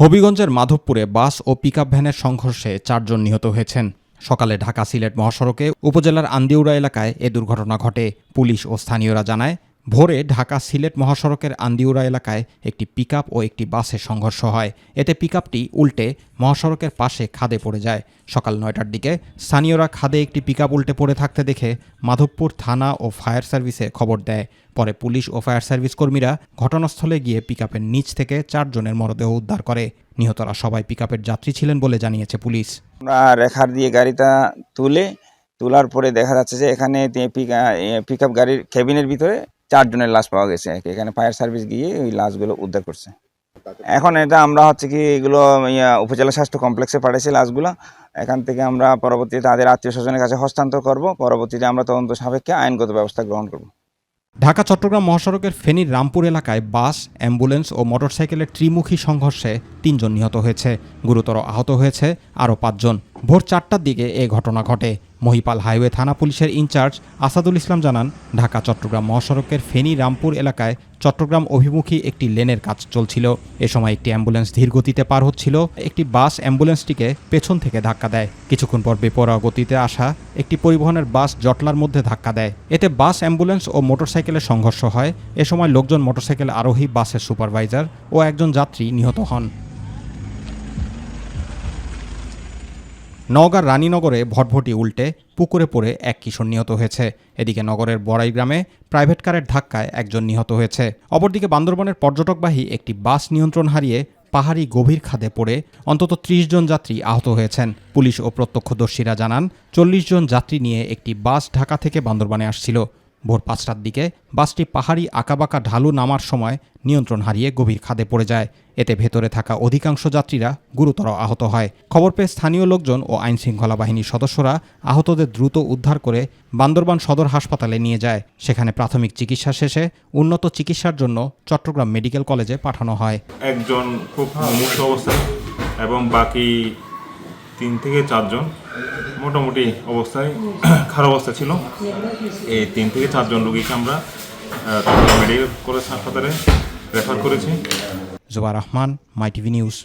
হবিগঞ্জের মাধবপুরে বাস ও পিকআপ ভ্যানের সংঘর্ষে ৪ জন নিহত হয়েছেন। সকালে ঢাকা সিলেট মহাসড়কে উপজেলার আন্দিউরা এলাকায় এ দুর্ঘটনা ঘটে। পুলিশ ও স্থানীয়রা জানায়, ভোরে ঢাকা সিলেট মহাসড়কের আন্দিউরা এলাকায় একটি পিকআপ ও একটি বাসের সংঘর্ষ হয়। এতে পিকআপটি উল্টে মহাসড়কের পাশে খাদে পড়ে যায়। সকাল ৯টার দিকে স্থানীয়রা খাদে একটি পিকআপ উল্টে পড়ে থাকতে দেখে মাধবপুর থানা ও ফায়ার সার্ভিসে খবর দেয়। পরে পুলিশ ও ফায়ার সার্ভিস কর্মীরা ঘটনাস্থলে গিয়ে পিকআপের নিচ থেকে ৪ জনের মরদেহ উদ্ধার করে। নিহতরা সবাই পিকআপের যাত্রী ছিলেন বলে জানিয়েছে পুলিশ। আমরা রেখার দিয়ে গাড়িটা তোলার পরে দেখা যাচ্ছে যে এখানে পিকআপ গাড়ির কেবিনের ভিতরে ৪ জনের লাশ পাওয়া গেছে। এখানে ফায়ার সার্ভিস গিয়ে ওই লাশগুলো উদ্ধার করছে। এখন এটা আমরা এগুলো উপজেলা স্বাস্থ্য কমপ্লেক্সে পাঠিয়েছি লাশগুলো। এখান থেকে আমরা পরবর্তীতে তাদের আত্মীয় স্বজনের কাছে হস্তান্তর করব। পরবর্তীতে আমরা তদন্ত সাপেক্ষে আইনগত ব্যবস্থা গ্রহণ করব। ঢাকা চট্টগ্রাম মহাসড়কের ফেনীর রামপুর এলাকায় বাস, অ্যাম্বুলেন্স ও মোটরসাইকেলের ত্রিমুখী সংঘর্ষে ৩ জন নিহত হয়েছে। গুরুতর আহত হয়েছে আরও ৫ জন। ভোর ৪টার দিকে এ ঘটনা ঘটে। মহিপাল হাইওয়ে থানা পুলিশের ইনচার্জ আসাদুল ইসলাম জানান, ঢাকা চট্টগ্রাম মহাসড়কের ফেনী রামপুর এলাকায় চট্টগ্রাম অভিমুখী একটি লেনের কাজ চলছিল। এ সময় একটি অ্যাম্বুলেন্স ধীর গতিতে পার হচ্ছিল। একটি বাস অ্যাম্বুলেন্সটিকে পেছন থেকে ধাক্কা দেয়। কিছুক্ষণ পর বেপরোয়া গতিতে আসা একটি পরিবহনের বাস জটলার মধ্যে ধাক্কা দেয়। এতে বাস, অ্যাম্বুলেন্স ও মোটরসাইকেলের সংঘর্ষ হয়। এ সময় লোকজন মোটরসাইকেল আরোহী, বাসের সুপারভাইজার ও একজন যাত্রী নিহত হন। নওগাঁর রানীনগরে ভটভটি উল্টে পুকুরে পড়ে এক কিশোর নিহত হয়েছে। এদিকে নগরের বড়াই গ্রামে প্রাইভেট কারের ধাক্কায় একজন নিহত হয়েছে। অপরদিকে বান্দরবানের পর্যটকবাহী একটি বাস নিয়ন্ত্রণ হারিয়ে পাহাড়ি গভীর খাদে পড়ে অন্তত ৩০ জন যাত্রী আহত হয়েছেন। পুলিশ ও প্রত্যক্ষদর্শীরা জানান, ৪০ জন যাত্রী নিয়ে একটি বাস ঢাকা থেকে বান্দরবানে আসছিল। ভোর ৫টার দিকে বাসটি পাহাড়ি আঁকাবাঁকা ঢালু নামার সময় নিয়ন্ত্রণ হারিয়ে গভীর খাদে পড়ে যায়। এতে ভেতরে থাকা অধিকাংশ যাত্রীরা গুরুতর আহত হয়। খবর পেয়ে স্থানীয় লোকজন ও আইনশৃঙ্খলা বাহিনীর সদস্যরা আহতদের দ্রুত উদ্ধার করে বান্দরবান সদর হাসপাতালে নিয়ে যায়। সেখানে প্রাথমিক চিকিৎসা শেষে উন্নত চিকিৎসার জন্য চট্টগ্রাম মেডিকেল কলেজে পাঠানো হয়। একজন খুব মুমূর্ষ অবস্থায় এবং বাকি ৩ থেকে ৪ জন মোটামুটি অবস্থায় খারাপ অবস্থা ছিল। এই ৩ থেকে ৪ জন রোগীকে আমরা মেডিকেল কলেজ হাসপাতালে রেফার করেছি। জুবাইর রহমান, মাই টিভি নিউজ।